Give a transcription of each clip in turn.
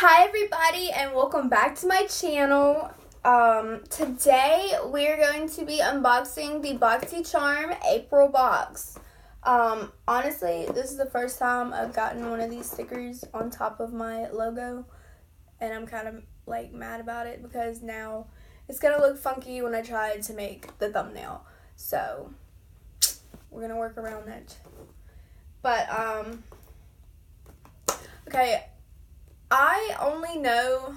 Hi everybody and welcome back to my channel. Today we're going to be unboxing the Boxycharm April box. Honestly, this is the first time I've gotten one of these stickers on top of my logo, and I'm kind of like mad about it because now it's gonna look funky when I try to make the thumbnail. So we're gonna work around that. But okay, I only know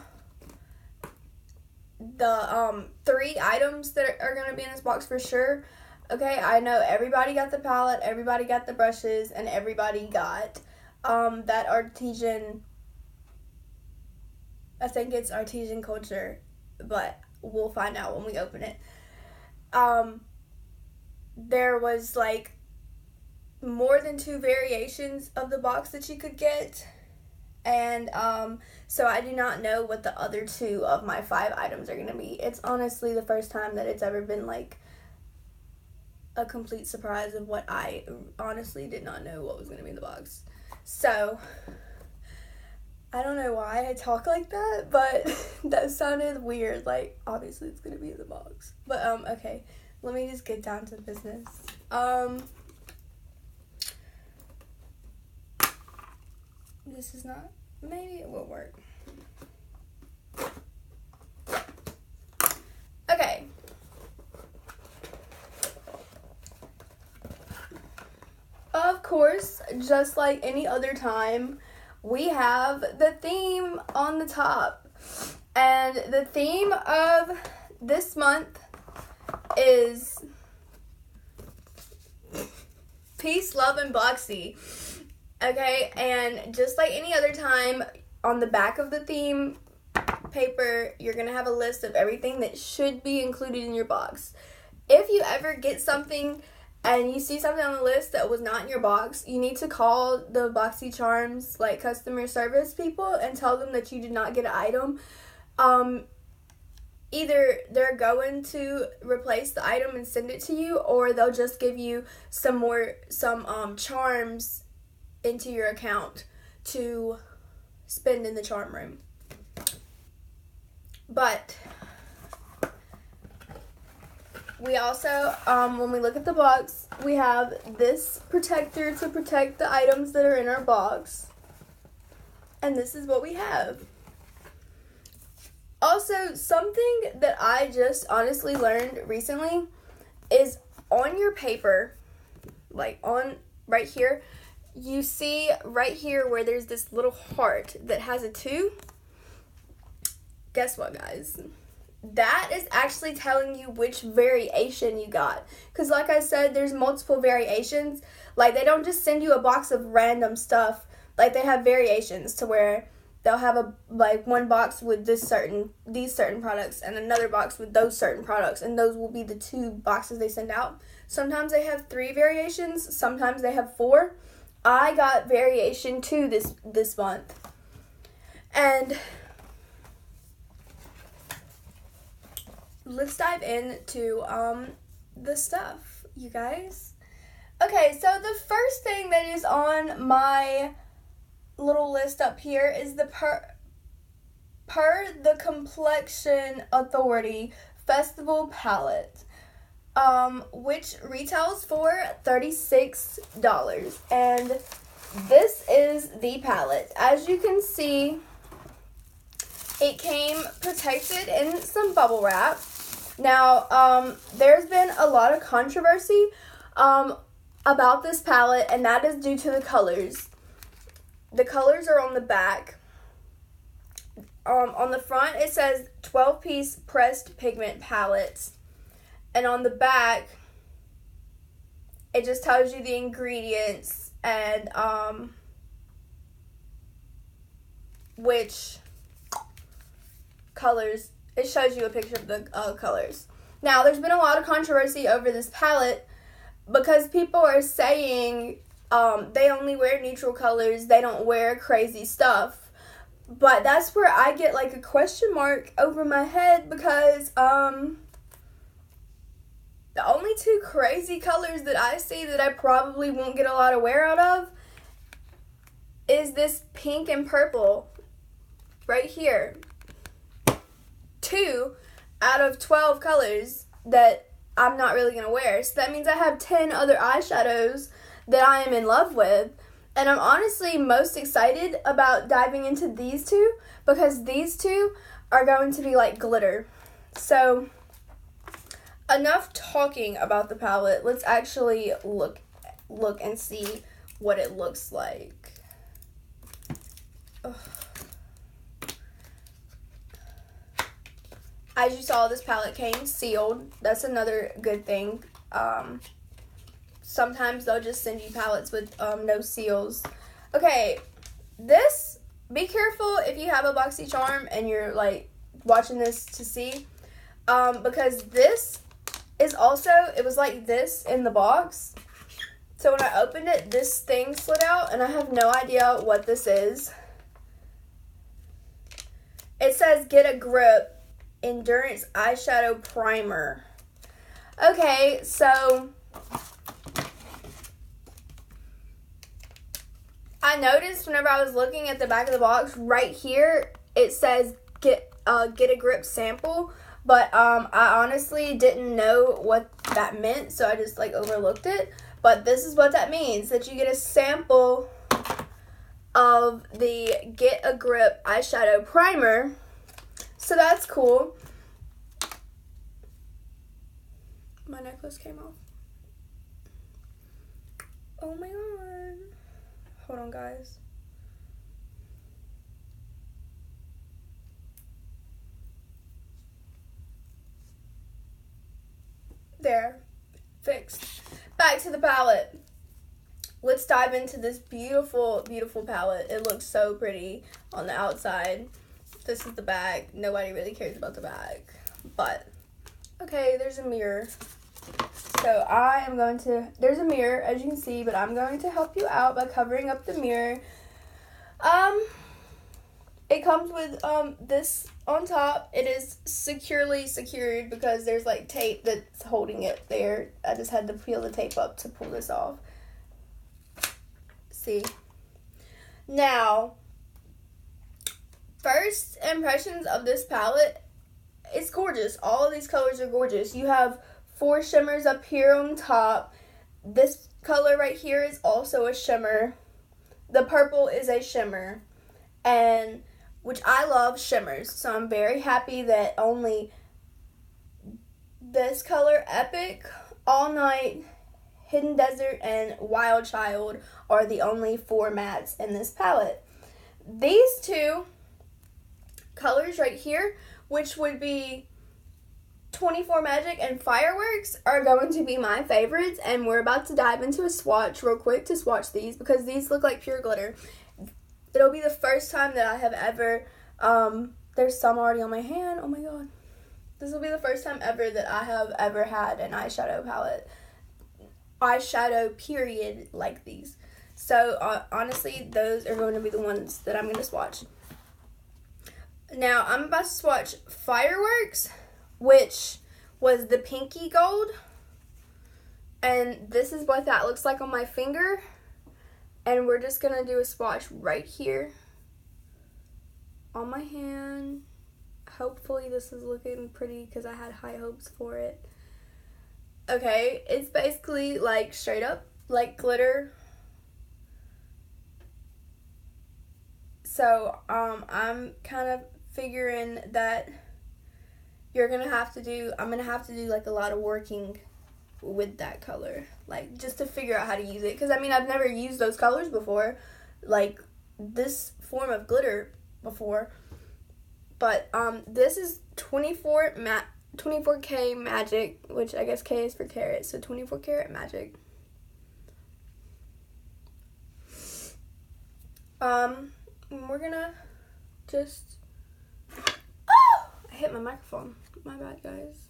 the 3 items that are going to be in this box for sure. Okay, I know everybody got the palette, everybody got the brushes, and everybody got that artesian, I think it's artesian Couture, but we'll find out when we open it. There was like more than 2 variations of the box that you could get. And so I do not know what the other 2 of my 5 items are going to be. It's honestly the first time that it's ever been like a complete surprise of what I honestly did not know what was going to be in the box. So I don't know why I talk like that, but that sounded weird. Like, obviously it's going to be in the box. But okay, let me just get down to business. This is not, maybe it will work. Okay. Of course, just like any other time, we have the theme on the top. And the theme of this month is peace, love, and Boxy. Okay, and just like any other time, on the back of the theme paper, you're going to have a list of everything that should be included in your box. If you ever get something and you see something on the list that was not in your box, you need to call the Boxycharm's like customer service people and tell them that you did not get an item. Either they're going to replace the item and send it to you, or they'll just give you some charms into your account to spend in the charm room. But we also, when we look at the box, we have this protector to protect the items that are in our box. And this is what we have. Also, something that I just honestly learned recently is on your paper, like on right here, you see right here where there's this little heart that has a 2. Guess what, guys? That is actually telling you which variation you got. Because like I said, there's multiple variations. Like, they don't just send you a box of random stuff. Like, they have variations to where they'll have one box with these certain products and another box with those certain products. And those will be the 2 boxes they send out. Sometimes they have 3 variations. Sometimes they have 4. I got variation 2 this month. And let's dive into the stuff, you guys. Okay, so the first thing that is on my little list up here is the Per the Complexion Authority Festival Palette. Which retails for $36. And this is the palette. As you can see, it came protected in some bubble wrap. Now, there's been a lot of controversy about this palette, and that is due to the colors. The colors are on the back. On the front, it says 12-piece pressed pigment palettes. And on the back, it just tells you the ingredients and which colors. It shows you a picture of the colors. Now, there's been a lot of controversy over this palette because people are saying they only wear neutral colors. They don't wear crazy stuff. But that's where I get like a question mark over my head because the only 2 crazy colors that I see that I probably won't get a lot of wear out of is this pink and purple. right here, 2 out of 12 colors that I'm not really going to wear. So that means I have 10 other eyeshadows that I am in love with. And I'm honestly most excited about diving into these two because these two are going to be like glitter. So enough talking about the palette. Let's actually look and see what it looks like. Ugh. As you saw, this palette came sealed. That's another good thing. Sometimes they'll just send you palettes with no seals. Okay, this, be careful if you have a Boxycharm and you're like watching this to see. Because this is also, it was like this in the box. So when I opened it, this thing slid out and I have no idea what this is. It says Get a Grip Endurance Eyeshadow Primer. Okay, so I noticed whenever I was looking at the back of the box, right here, it says Get a Grip Sample, but I honestly didn't know what that meant, so I just like overlooked it. But this is what that means, that you get a sample of the Get a Grip Eyeshadow Primer. So that's cool. My necklace came off. Oh my god. Hold on, guys. There. Fixed. Back to the palette. Let's dive into this beautiful, beautiful palette. It looks so pretty on the outside. This is the back. Nobody really cares about the back. But, okay, there's a mirror. So I am going to, there's a mirror, as you can see, but I'm going to help you out by covering up the mirror. It comes with this on top. It is securely secured because there's like tape that's holding it there. I just had to peel the tape up to pull this off. See? Now, first impressions of this palette, it's gorgeous. All of these colors are gorgeous. You have 4 shimmers up here on top. This color right here is also a shimmer. The purple is a shimmer, and which I love shimmers. So I'm very happy that only this color, Epic, All Night, Hidden Desert, and Wild Child are the only 4 mattes in this palette. These 2 colors right here, which would be 24 Magic and Fireworks, are going to be my favorites, and we're about to dive into a swatch real quick to swatch these because these look like pure glitter. It'll be the first time that I have ever, there's some already on my hand, oh my god. This will be the first time ever that I have ever had an eyeshadow palette, eyeshadow period, like these. So honestly, those are going to be the ones that I'm going to swatch. Now, I'm about to swatch Fireworks, which was the pinky gold. And this is what that looks like on my finger. And we're just going to do a swatch right here on my hand. Hopefully this is looking pretty because I had high hopes for it. Okay, it's basically like straight up like glitter. So I'm kind of figuring that I'm gonna have to do like a lot of working with that color, like just to figure out how to use it, because I mean I've never used those colors before, like this form of glitter before. But this is 24K Magic, which I guess K is for carat, so 24 karat Magic. We're gonna just, oh, I hit my microphone. My bad, guys.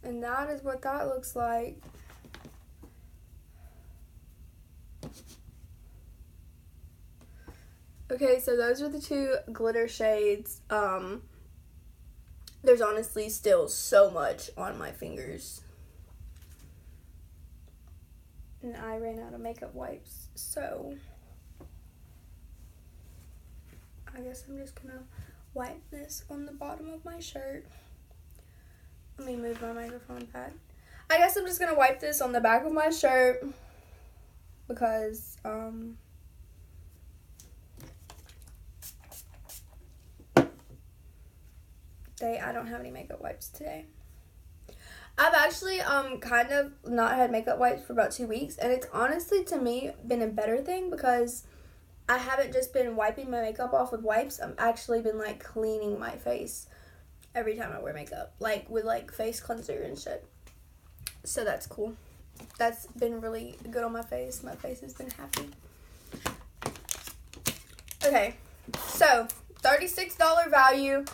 And that is what that looks like. Okay, so those are the 2 glitter shades. There's honestly still so much on my fingers. And I ran out of makeup wipes, so I guess I'm just gonna wipe this on the bottom of my shirt. Let me move my microphone back. I guess I'm just gonna wipe this on the back of my shirt because I don't have any makeup wipes today. I've actually kind of not had makeup wipes for about 2 weeks, and it's honestly to me been a better thing because I haven't just been wiping my makeup off with wipes. I've actually been like cleaning my face every time I wear makeup, like with like face cleanser and shit. So that's cool. That's been really good on my face. My face has been happy. Okay, so $36 value,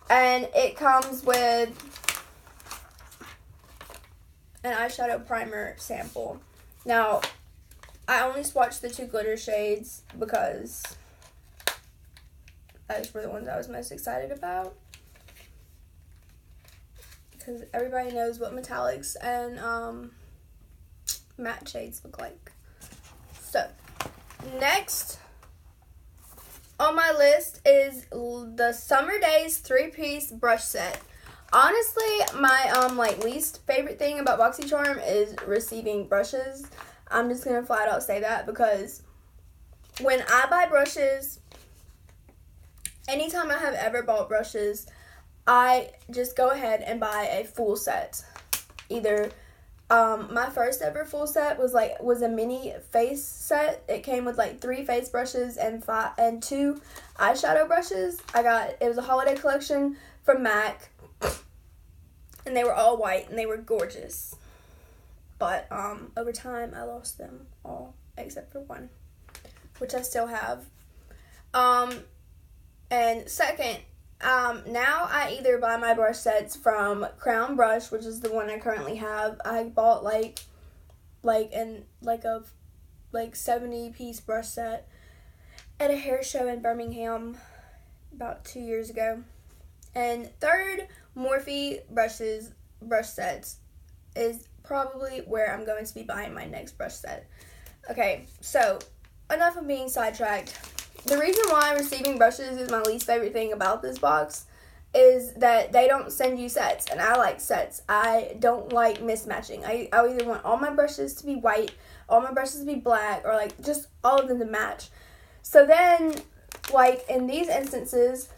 and it comes with an eyeshadow primer sample. Now, I only swatched the 2 glitter shades because those were the ones I was most excited about. Because everybody knows what metallics and matte shades look like. So, next on my list is the Summer Days 3-piece brush set. Honestly, my like least favorite thing about Boxycharm is receiving brushes. I'm just gonna flat out say that because when I buy brushes, anytime I have ever bought brushes, I just go ahead and buy a full set. Either my first ever full set was a mini face set. It came with like 3 face brushes and 2 eyeshadow brushes. It was a holiday collection from MAC, and they were all white and they were gorgeous. But over time I lost them all except for one, which I still have. And second, now I either buy my brush sets from Crown Brush, which is the one I currently have. I bought a 70-piece brush set at a hair show in Birmingham about 2 years ago. And third, Morphe brush sets is probably where I'm going to be buying my next brush set. Okay, so enough of being sidetracked. The reason why receiving brushes is my least favorite thing about this box is that they don't send you sets, and I like sets. I don't like mismatching. I either want all my brushes to be white, all my brushes to be black, or like just all of them to match. So then, like in these instances,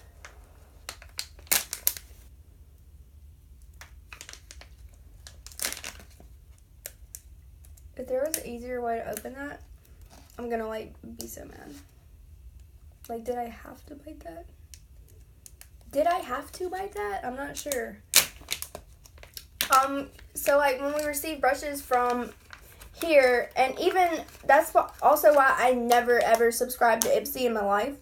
if there was an easier way to open that, I'm gonna like be so mad. Like, did I have to bite that? Did I have to bite that? I'm not sure. So like when we receive brushes from here, and even that's also why I never ever subscribed to Ipsy in my life,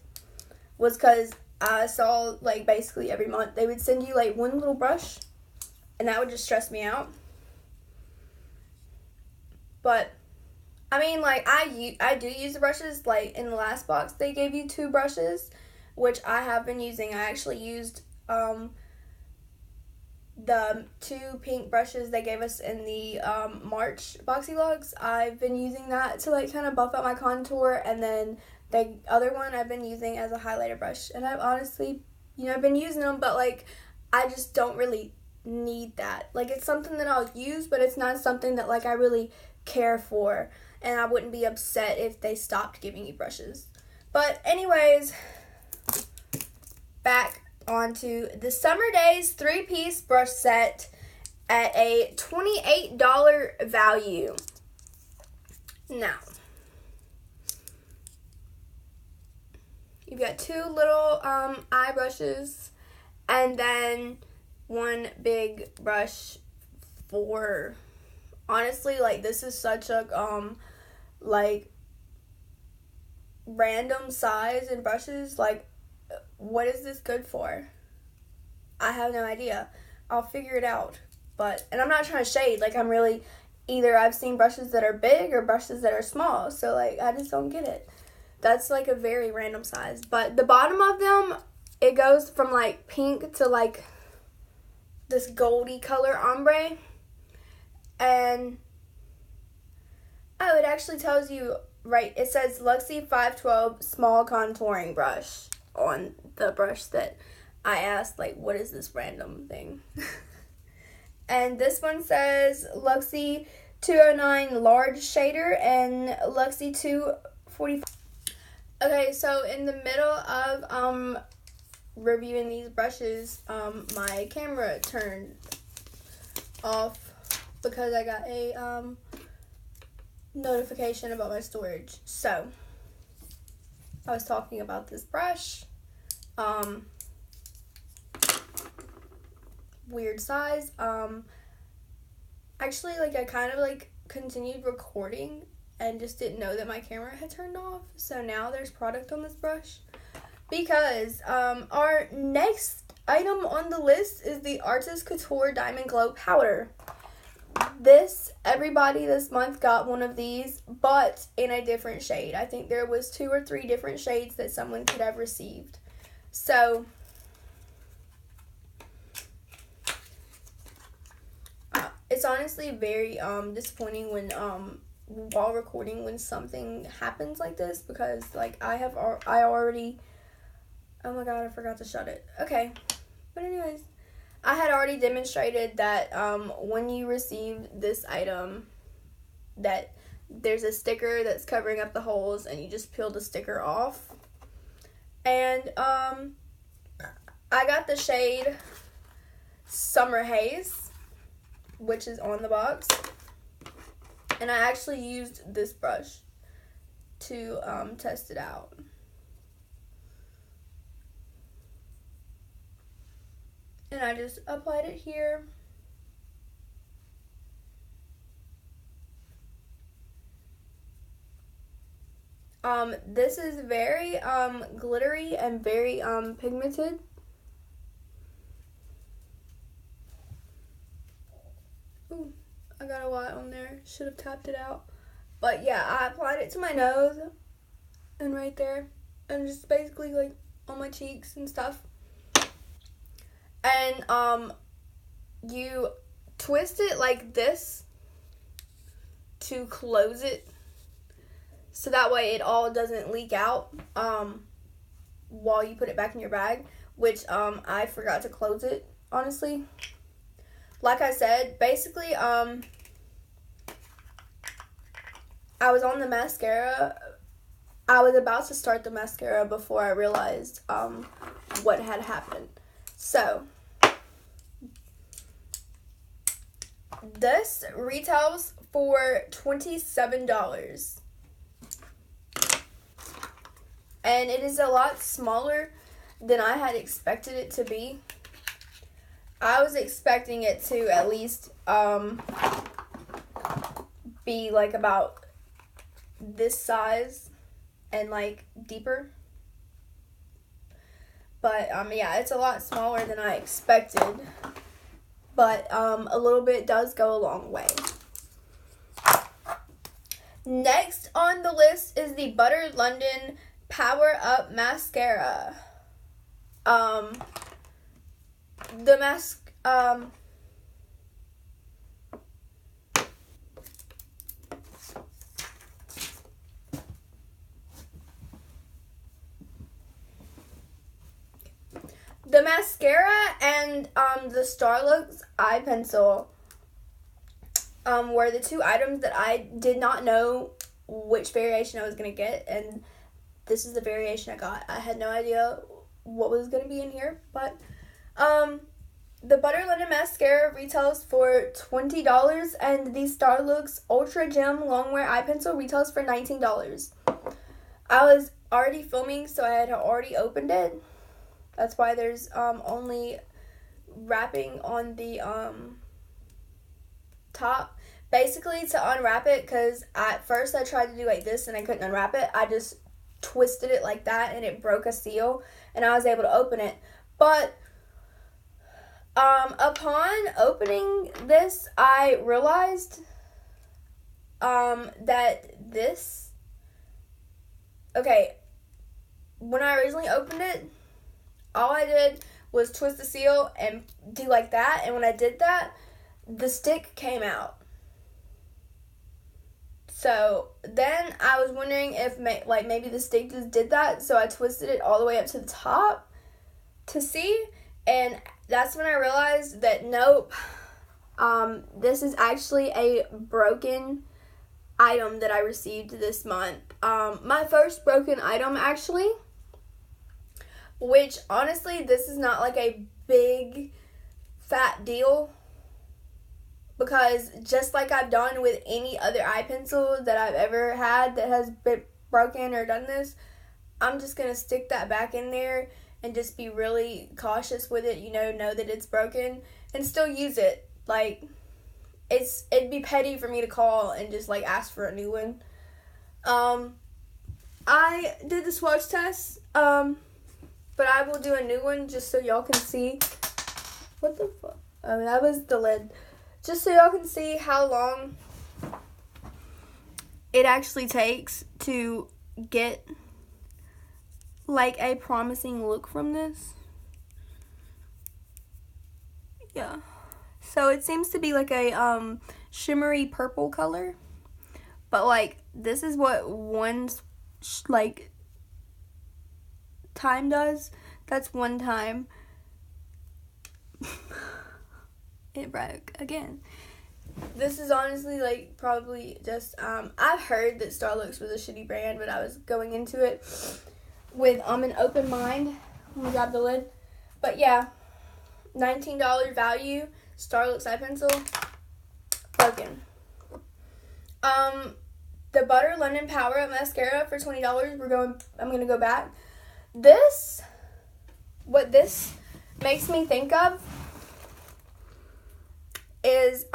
was because I saw like basically every month they would send you like one little brush, and that would just stress me out. But I mean, like, I do use the brushes. Like, in the last box, they gave you 2 brushes, which I have been using. I actually used the 2 pink brushes they gave us in the March Boxy Vlogs. I've been using that to, like, kind of buff out my contour. And then the other one I've been using as a highlighter brush. And I've honestly, I've been using them, but, like, I just don't really need that. Like, it's something that I'll use, but it's not something that, like, I really care for. And I wouldn't be upset if they stopped giving you brushes. But anyways, back onto the Summer Days 3-piece brush set at a $28 value. Now, you've got 2 little eye brushes and then 1 big brush for... Honestly, like, this is such a, like, random size in brushes. Like, what is this good for? I have no idea. I'll figure it out. And I'm not trying to shade. Like, either I've seen brushes that are big or brushes that are small. So, like, I just don't get it. That's, like, a very random size. But the bottom of them, it goes from, like, pink to, like, this goldy color ombre. And, it actually tells you, right, it says Luxie 512 Small Contouring Brush. on the brush that I asked, like, what is this random thing? And this one says Luxie 209 large shader and Luxie 245. Okay, so in the middle of reviewing these brushes, my camera turned off because I got a notification about my storage. So I was talking about this brush, weird size. Actually, like, I kind of like continued recording and just didn't know that my camera had turned off. So now there's product on this brush because our next item on the list is the Artist Couture Diamond Glow Powder. Everybody this month got one of these, but in a different shade. I think there was 2 or 3 different shades that someone could have received. So it's honestly very disappointing when while recording when something happens like this, because like I already, oh my god, I forgot to shut it. Okay, but anyways, I had already demonstrated that when you receive this item, that there's a sticker that's covering up the holes and you just peel the sticker off. And I got the shade Summer Haze, which is on the box. And I actually used this brush to test it out. And I just applied it here. This is very glittery and very pigmented. Ooh, I got a lot on there. Should have tapped it out. But yeah, I applied it to my nose and right there, and just basically like on my cheeks and stuff. And you twist it like this to close it, so that way it all doesn't leak out while you put it back in your bag, which I forgot to close it, honestly. Like I said, basically I was on the mascara. I was about to start the mascara before I realized what had happened. So this retails for $27. And it is a lot smaller than I had expected it to be. I was expecting it to at least be like about this size and like deeper. But yeah, it's a lot smaller than I expected. But a little bit does go a long way. Next on the list is the Butter London Power Up Mascara. The mascara and the Starlux eye pencil were the 2 items that I did not know which variation I was going to get, and this is the variation I got. I had no idea what was going to be in here, but the Butter London Mascara retails for $20, and the Starlux Ultra Gem Longwear Eye Pencil retails for $19. I was already filming, so I had already opened it. That's why there's only wrapping on the top. Basically, to unwrap it, because at first I tried to do like this and I couldn't unwrap it, I just twisted it like that and it broke a seal and I was able to open it. But upon opening this, I realized that this, okay, when I originally opened it, all I did was twist the seal and do like that, and when I did that, the stick came out. So then I was wondering if maybe the stick just did that. So I twisted it all the way up to the top to see. And that's when I realized that nope. This is actually a broken item that I received this month. My first broken item actually. Which honestly, this is not like a big fat deal. Because just like I've done with any other eye pencil that I've ever had that has been broken or done this, I'm just going to stick that back in there and just be really cautious with it, you know that it's broken and still use it. Like, it'd be petty for me to call and just like ask for a new one. I did the swatch test, but I will do a new one just so y'all can see. What the fuck? Oh, that was the lid. Just so y'all can see how long it actually takes to get like a promising look from this. Yeah. So it seems to be like a shimmery purple color. But like this is what one's like time does. That's one time. It broke again. This is honestly like probably just I've heard that Starlux was a shitty brand, but I was going into it with an open mind. Let me grab the lid. But yeah, $19 value, Starlux eye pencil, broken. The Butter London Power Up mascara for $20. I'm gonna go back. What this makes me think of is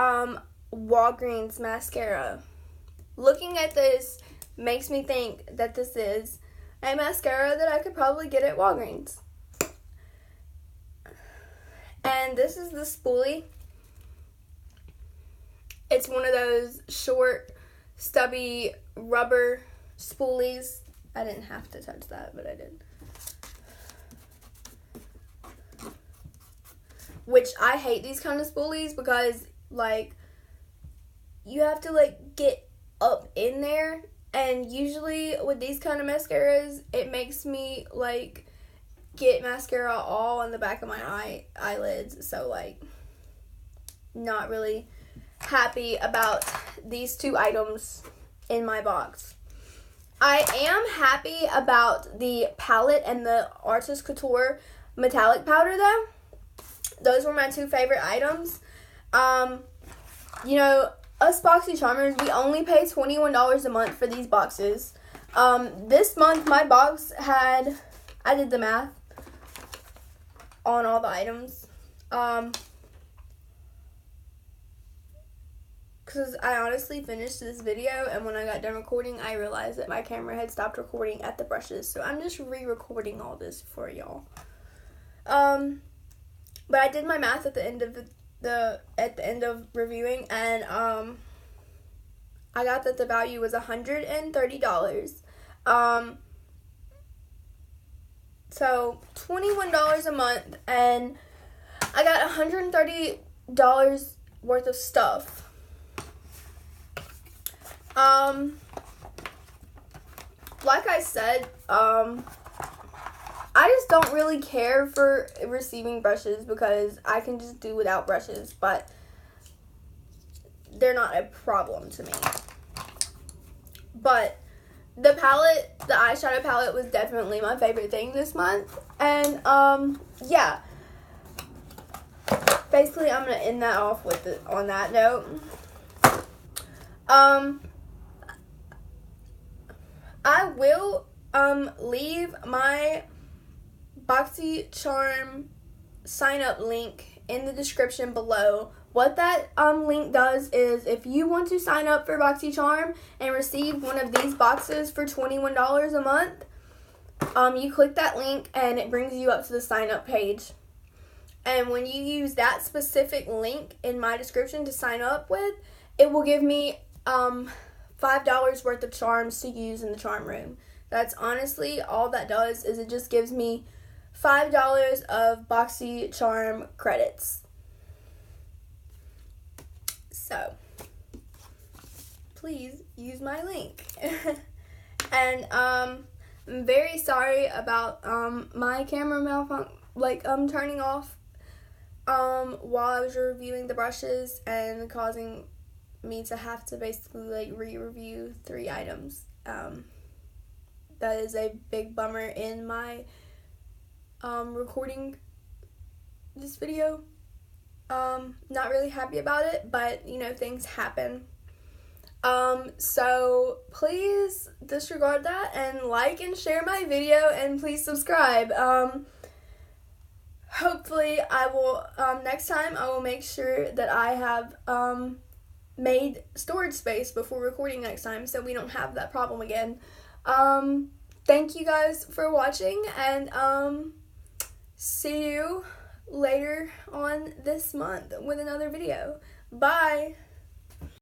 Walgreens mascara. Looking at this makes me think that this is a mascara that I could probably get at Walgreens. And this is the spoolie. It's one of those short, stubby rubber spoolies. I didn't have to touch that, but I did. Which I hate these kind of spoolies because, like, you have to, like, get up in there. And usually with these kind of mascaras, it makes me, like, get mascara all on the back of my eyelids. So, like, not really happy about these two items in my box. I am happy about the palette and the Artist Couture metallic powder, though. Those were my two favorite items. You know, us Boxycharmers, we only pay $21 a month for these boxes. This month, my box had, I did the math on all the items. Because I honestly finished this video, and when I got done recording, I realized that my camera had stopped recording at the brushes. So I'm just re-recording all this for y'all. But I did my math at the end of reviewing, and I got that the value was $130. So $21 a month, and I got $130 worth of stuff. Like I said, I just don't really care for receiving brushes because I can just do without brushes, but they're not a problem to me. But the palette, the eyeshadow palette, was definitely my favorite thing this month. And, yeah. Basically, I'm going to end that off on that note. I will, leave my Boxycharm sign up link in the description below. What that link does is if you want to sign up for Boxycharm and receive one of these boxes for $21 a month, you click that link and it brings you up to the sign up page. And when you use that specific link in my description to sign up with, it will give me $5 worth of charms to use in the charm room. That's honestly all that does, is it just gives me $5 of Boxycharm credits. So, please use my link. And I'm very sorry about my camera malfunction, turning off while I was reviewing the brushes and causing me to have to basically re-review 3 items. That is a big bummer in my recording this video. Not really happy about it, but you know, things happen. So please disregard that and like and share my video, and please subscribe. Hopefully I will, next time I will make sure that I have made storage space before recording next time, so we don't have that problem again. Thank you guys for watching, and see you later on this month with another video. Bye!